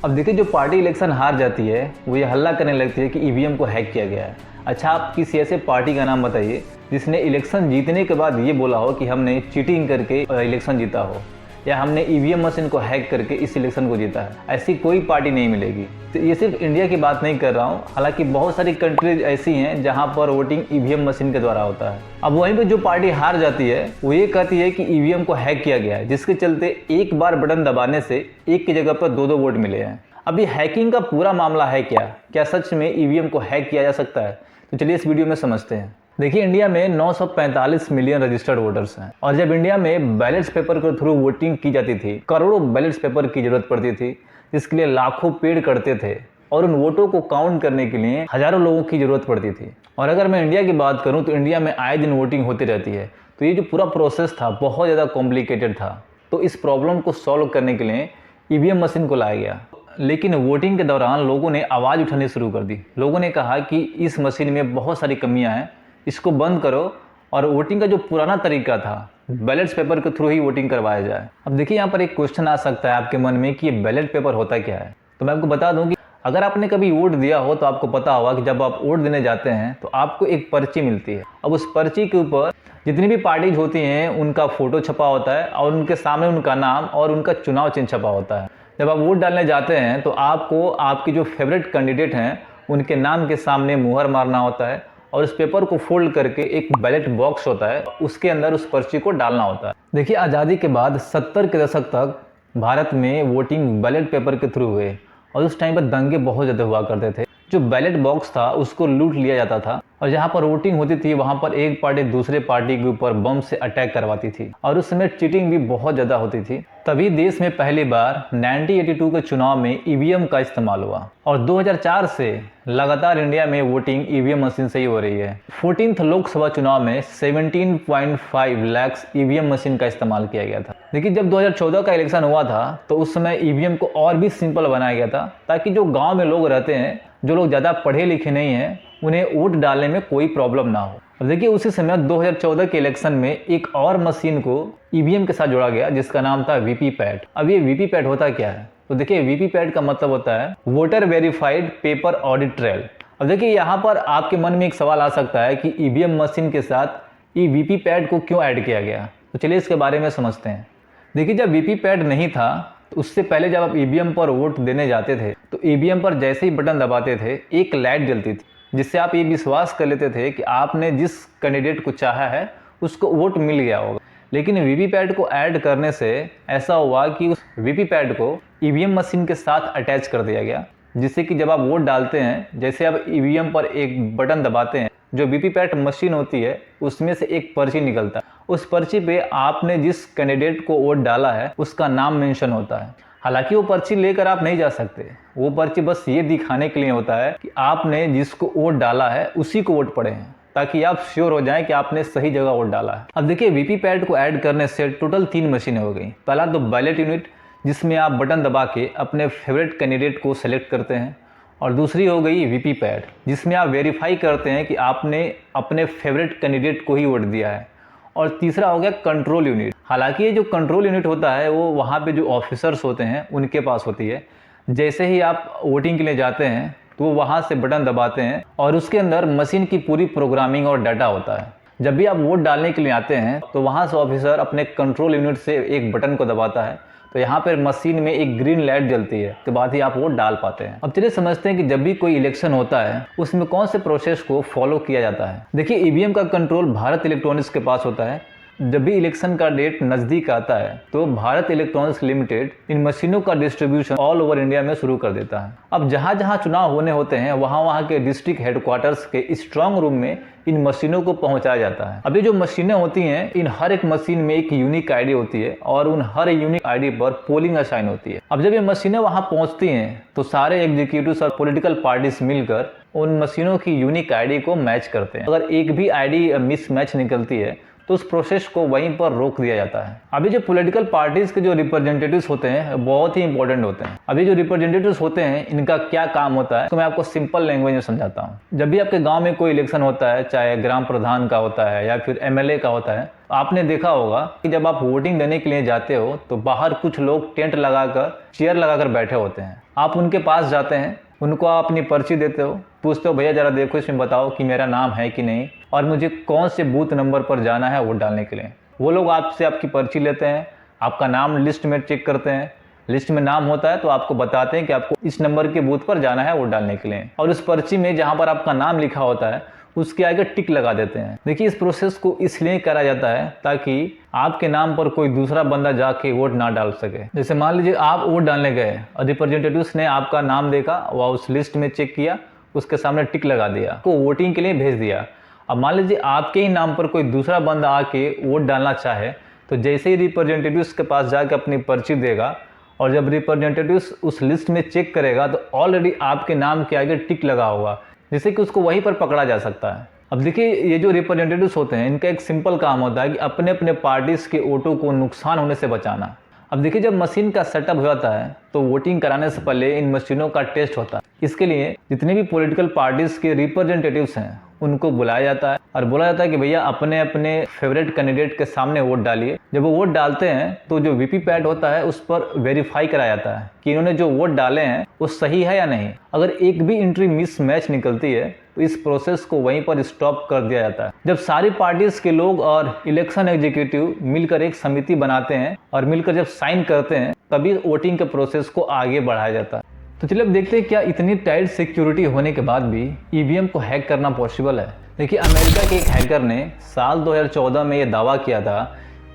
अब देखिए, जो पार्टी इलेक्शन हार जाती है वो ये हल्ला करने लगती है कि ईवीएम को हैक किया गया है। अच्छा, आप किसी ऐसे पार्टी का नाम बताइए जिसने इलेक्शन जीतने के बाद ये बोला हो कि हमने चीटिंग करके इलेक्शन जीता हो, या हमने ईवीएम मशीन को हैक करके इस इलेक्शन को जीता है। ऐसी कोई पार्टी नहीं मिलेगी। तो ये सिर्फ इंडिया की बात नहीं कर रहा हूँ, हालांकि बहुत सारी कंट्रीज ऐसी हैं जहाँ पर वोटिंग ईवीएम मशीन के द्वारा होता है। अब वहीं पे जो पार्टी हार जाती है वो ये कहती है कि ईवीएम को हैक किया गया है, जिसके चलते एक बार बटन दबाने से एक की जगह पर दो वोट मिले हैं। अब ये हैकिंग का पूरा मामला है क्या सच में ईवीएम को हैक किया जा सकता है? तो चलिए इस वीडियो में समझते हैं। देखिए, इंडिया में 945 मिलियन रजिस्टर्ड वोटर्स हैं, और जब इंडिया में बैलेट पेपर के थ्रू वोटिंग की जाती थी, करोड़ों बैलेट पेपर की जरूरत पड़ती थी, जिसके लिए लाखों पेड़ कटते थे, और उन वोटों को काउंट करने के लिए हजारों लोगों की जरूरत पड़ती थी। और अगर मैं इंडिया की बात करूं तो इंडिया में आए दिन वोटिंग होती रहती है। तो ये जो पूरा प्रोसेस था बहुत ज़्यादा कॉम्प्लिकेटेड था। तो इस प्रॉब्लम को सॉल्व करने के लिए ईवीएम मशीन को लाया गया। लेकिन वोटिंग के दौरान लोगों ने आवाज़ उठानी शुरू कर दी। लोगों ने कहा कि इस मशीन में बहुत सारी कमियां हैं, इसको बंद करो, और वोटिंग का जो पुराना तरीका था बैलेट पेपर के थ्रू ही वोटिंग करवाया जाए। अब देखिए, यहाँ पर एक क्वेश्चन आ सकता है आपके मन में कि ये बैलेट पेपर होता क्या है। तो मैं आपको बता दूं कि अगर आपने कभी वोट दिया हो तो आपको पता होगा कि जब आप वोट देने जाते हैं तो आपको एक पर्ची मिलती है। अब उस पर्ची के ऊपर जितनी भी पार्टीज होती हैं उनका फोटो छपा होता है, और उनके सामने उनका नाम और उनका चुनाव चिन्ह छपा होता है। जब आप वोट डालने जाते हैं तो आपको आपके जो फेवरेट कैंडिडेट हैं उनके नाम के सामने मुहर मारना होता है, और उस पेपर को फोल्ड करके एक बैलेट बॉक्स होता है, उसके अंदर उस पर्ची को डालना होता है। देखिए, आज़ादी के बाद 70 के दशक तक भारत में वोटिंग बैलेट पेपर के थ्रू हुए, और उस टाइम पर दंगे बहुत ज़्यादा हुआ करते थे। जो बैलेट बॉक्स था उसको लूट लिया जाता था, और जहाँ पर वोटिंग होती थी वहाँ पर एक पार्टी दूसरे पार्टी के ऊपर बम से अटैक करवाती थी, और उस समय चीटिंग भी बहुत ज़्यादा होती थी। तभी देश में पहली बार 1982 के चुनाव में ईवीएम का इस्तेमाल हुआ, और 2004 से लगातार इंडिया में वोटिंग ईवीएम मशीन से ही हो रही है। 14th लोकसभा चुनाव में 17.5 लाख ईवीएम मशीन का इस्तेमाल किया गया था। देखिए, जब 2014 का इलेक्शन हुआ था तो उस समय ईवीएम को और भी सिंपल बनाया गया था, ताकि जो गाँव में लोग रहते हैं, जो लोग ज़्यादा पढ़े लिखे नहीं हैं, उन्हें वोट डालने में कोई प्रॉब्लम ना हो। अब देखिए, उसी समय 2014 के इलेक्शन में एक और मशीन को ईवीएम के साथ जोड़ा गया, जिसका नाम था वीवीपैट। अब ये वीवीपैट होता क्या है? तो देखिए, वीवीपैट का मतलब होता है voter verified paper audit trail. अब देखिए, यहाँ पर आपके मन में एक सवाल आ सकता है कि ईवीएम मशीन के साथ ये वीवीपैट को क्यों ऐड किया गया। तो चलिए इसके बारे में समझते हैं। देखिए, जब वीवीपैट नहीं था तो उससे पहले जब आप ईवीएम पर वोट देने जाते थे तो ईवीएम पर जैसे ही बटन दबाते थे एक लाइट जलती थी, जिससे आप ये विश्वास कर लेते थे कि आपने जिस कैंडिडेट को चाहा है उसको वोट मिल गया होगा। लेकिन वीवीपैट को ऐड करने से ऐसा हुआ कि उस वीवीपैट को ईवीएम मशीन के साथ अटैच कर दिया गया, जिससे कि जब आप वोट डालते हैं, जैसे आप ईवीएम पर एक बटन दबाते हैं, जो वीवीपैट मशीन होती है उसमें से एक पर्ची निकलता है। उस पर्ची पे आपने जिस कैंडिडेट को वोट डाला है उसका नाम मेंशन होता है। हालांकि वो पर्ची लेकर आप नहीं जा सकते, वो पर्ची बस ये दिखाने के लिए होता है कि आपने जिसको वोट डाला है उसी को वोट पड़े हैं, ताकि आप श्योर हो जाएं कि आपने सही जगह वोट डाला है। अब देखिए, वीवीपैट को ऐड करने से टोटल 3 मशीनें हो गई। पहला तो बैलेट यूनिट, जिसमें आप बटन दबा के अपने फेवरेट कैंडिडेट को सेलेक्ट करते हैं, और दूसरी हो गई वीवीपैट, जिसमें आप वेरीफाई करते हैं कि आपने अपने फेवरेट कैंडिडेट को ही वोट दिया है, और तीसरा हो गया कंट्रोल यूनिट। हालांकि ये जो कंट्रोल यूनिट होता है वो वहाँ पे जो ऑफिसर्स होते हैं उनके पास होती है। जैसे ही आप वोटिंग के लिए जाते हैं तो वो वहाँ से बटन दबाते हैं, और उसके अंदर मशीन की पूरी प्रोग्रामिंग और डाटा होता है। जब भी आप वोट डालने के लिए आते हैं तो वहाँ से ऑफिसर अपने कंट्रोल यूनिट से एक बटन को दबाता है, तो यहाँ पर मशीन में एक ग्रीन लाइट जलती है, उसके बाद ही आप वोट डाल पाते हैं। अब चलिए समझते हैं कि जब भी कोई इलेक्शन होता है उसमें कौन से प्रोसेस को फॉलो किया जाता है। देखिए, ईवीएम का कंट्रोल भारत इलेक्ट्रॉनिक्स के पास होता है। जब भी इलेक्शन का डेट नज़दीक आता है तो भारत इलेक्ट्रॉनिक्स लिमिटेड इन मशीनों का डिस्ट्रीब्यूशन ऑल ओवर इंडिया में शुरू कर देता है। अब जहाँ जहाँ चुनाव होने होते हैं वहाँ के डिस्ट्रिक्ट हेडक्वार्टर्स के स्ट्रांग रूम में इन मशीनों को पहुंचाया जाता है। अब ये जो मशीनें होती हैं, इन हर एक मशीन में एक यूनिक आईडी होती है, और उन हर यूनिक आईडी पर पोलिंग असाइन होती है। अब जब ये मशीनें वहां पहुंचती हैं तो सारे एग्जीक्यूटिव्स और पॉलिटिकल पार्टीज मिलकर उन मशीनों की यूनिक आईडी को मैच करते हैं। अगर एक भी आईडी मिसमैच निकलती है तो उस प्रोसेस को वहीं पर रोक दिया जाता है। अभी जो पॉलिटिकल पार्टीज के जो रिप्रेजेंटेटिव्स होते हैं बहुत ही इंपॉर्टेंट होते हैं। अभी जो रिप्रेजेंटेटिव्स होते हैं इनका क्या काम होता है तो मैं आपको सिंपल लैंग्वेज में समझाता हूँ। जब भी आपके गांव में कोई इलेक्शन होता है, चाहे ग्राम प्रधान का होता है या फिर एमएलए का होता है, आपने देखा होगा कि जब आप वोटिंग देने के लिए जाते हो तो बाहर कुछ लोग टेंट लगाकर, चेयर लगाकर बैठे होते हैं। आप उनके पास जाते हैं, उनको आप अपनी पर्ची देते हो, पूछते हो भैया ज़रा देखो इसमें बताओ कि मेरा नाम है कि नहीं और मुझे कौन से बूथ नंबर पर जाना है वोट डालने के लिए। वो लोग आपसे आपकी पर्ची लेते हैं, आपका नाम लिस्ट में चेक करते हैं, लिस्ट में नाम होता है तो आपको बताते हैं कि आपको इस नंबर के बूथ पर जाना है वोट डालने के लिए, और उस पर्ची में जहाँ पर आपका नाम लिखा होता है उसके आगे टिक लगा देते हैं। देखिए, इस प्रोसेस को इसलिए करा जाता है ताकि आपके नाम पर कोई दूसरा बंदा जाके वोट ना डाल सके। जैसे मान लीजिए आप वोट डालने गए और रिप्रेजेंटेटिव्स ने आपका नाम देखा, वह उस लिस्ट में चेक किया, उसके सामने टिक लगा दिया, को वोटिंग के लिए भेज दिया। अब मान लीजिए आपके ही नाम पर कोई दूसरा बंदा आके वोट डालना चाहे तो जैसे ही रिप्रेजेंटेटिव्स के पास जाके अपनी पर्ची देगा और जब रिप्रेजेंटेटिव्स उस लिस्ट में चेक करेगा तो ऑलरेडी आपके नाम के आगे टिक लगा होगा, जिससे कि उसको वहीं पर पकड़ा जा सकता है। अब देखिए, ये जो रिप्रेजेंटेटिव्स होते हैं इनका एक सिंपल काम होता है कि अपने अपने पार्टीज के वोटों को नुकसान होने से बचाना। अब देखिए, जब मशीन का सेटअप हो जाता है तो वोटिंग कराने से पहले इन मशीनों का टेस्ट होता है। इसके लिए जितने भी पॉलिटिकल पार्टीज के रिप्रेजेंटेटिव्स हैं उनको बुलाया जाता है और बोला जाता है कि भैया अपने अपने फेवरेट कैंडिडेट के सामने वोट डालिए। जब वो वोट डालते हैं तो जो वीवीपैट होता है उस पर वेरीफाई कराया जाता है कि इन्होंने जो वोट डाले हैं वो सही है या नहीं। अगर एक भी एंट्री मिस मैच निकलती है तो इस प्रोसेस को वहीं पर स्टॉप कर दिया जाता है। जब सारी पार्टीज के लोग और इलेक्शन एग्जीक्यूटिव मिलकर एक समिति बनाते हैं और मिलकर जब साइन करते हैं तभी वोटिंग के प्रोसेस को आगे बढ़ाया जाता है। तो चलिए अब देखते हैं क्या इतनी टाइट सिक्योरिटी होने के बाद भी ईवीएम को हैक करना पॉसिबल है। देखिए, अमेरिका के एक हैकर ने साल 2014 में ये दावा किया था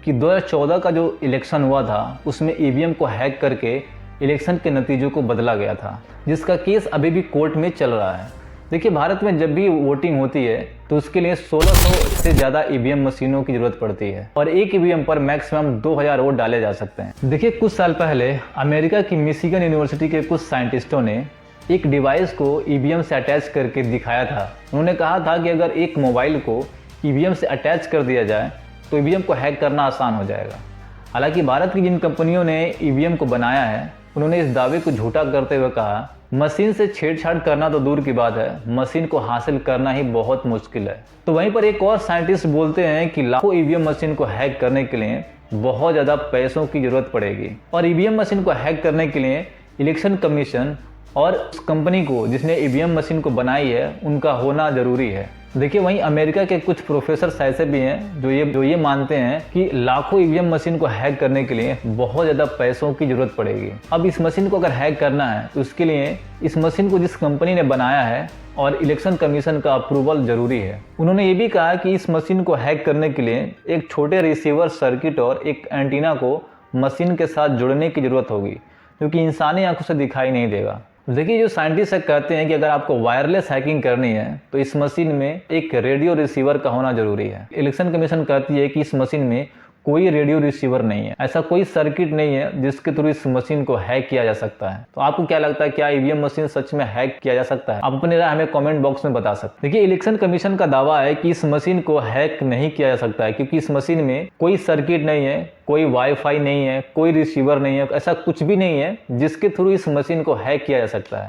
कि 2014 का जो इलेक्शन हुआ था उसमें ईवीएम को हैक करके इलेक्शन के नतीजों को बदला गया था, जिसका केस अभी भी कोर्ट में चल रहा है। देखिए, भारत में जब भी वोटिंग होती है तो उसके लिए 1600 से ज़्यादा ईवीएम मशीनों की ज़रूरत पड़ती है और एक ईवीएम पर मैक्सिमम 2000 वोट डाले जा सकते हैं। देखिए, कुछ साल पहले अमेरिका की मिशिगन यूनिवर्सिटी के कुछ साइंटिस्टों ने एक डिवाइस को ईवीएम से अटैच करके दिखाया था। उन्होंने कहा था कि अगर एक मोबाइल को ईवीएम से अटैच कर दिया जाए तो ईवीएम को हैक करना आसान हो जाएगा। हालांकि भारत की जिन कंपनियों ने ईवीएम को बनाया है उन्होंने इस दावे को झूठा करते हुए कहा, मशीन से छेड़छाड़ करना तो दूर की बात है, मशीन को हासिल करना ही बहुत मुश्किल है। तो वहीं पर एक और साइंटिस्ट बोलते हैं कि लाखों ईवीएम मशीन को हैक करने के लिए बहुत ज़्यादा पैसों की ज़रूरत पड़ेगी और ईवीएम मशीन को हैक करने के लिए इलेक्शन कमीशन और उस कंपनी को जिसने ईवीएम मशीन को बनाई है उनका होना ज़रूरी है। देखिए, वहीं अमेरिका के कुछ प्रोफेसर ऐसे भी हैं जो ये मानते हैं कि लाखों ईवीएम मशीन को हैक करने के लिए बहुत ज़्यादा पैसों की ज़रूरत पड़ेगी। अब इस मशीन को अगर हैक करना है तो उसके लिए इस मशीन को जिस कंपनी ने बनाया है और इलेक्शन कमीशन का अप्रूवल जरूरी है। उन्होंने ये भी कहा कि इस मशीन को हैक करने के लिए एक छोटे रिसीवर सर्किट और एक एंटीना को मशीन के साथ जोड़ने की ज़रूरत होगी, क्योंकि इंसानी आंखों से दिखाई नहीं देगा। देखिए, जो साइंटिस्ट कहते हैं कि अगर आपको वायरलेस हैकिंग करनी है तो इस मशीन में एक रेडियो रिसीवर का होना जरूरी है। इलेक्शन कमीशन कहती है कि इस मशीन में कोई रेडियो रिसीवर नहीं है, ऐसा कोई सर्किट नहीं है जिसके थ्रू इस मशीन को हैक किया जा सकता है। तो आपको क्या लगता है, क्या ईवीएम मशीन सच में हैक किया जा सकता है? आप अपनी राय हमें कमेंट बॉक्स में बता सकते हैं। देखिए, इलेक्शन कमीशन का दावा है कि इस मशीन को हैक नहीं किया जा सकता है, क्योंकि इस मशीन में कोई सर्किट नहीं है, कोई वाईफाई नहीं है, कोई रिसीवर नहीं है, ऐसा कुछ भी नहीं है जिसके थ्रू इस मशीन को हैक किया जा सकता है।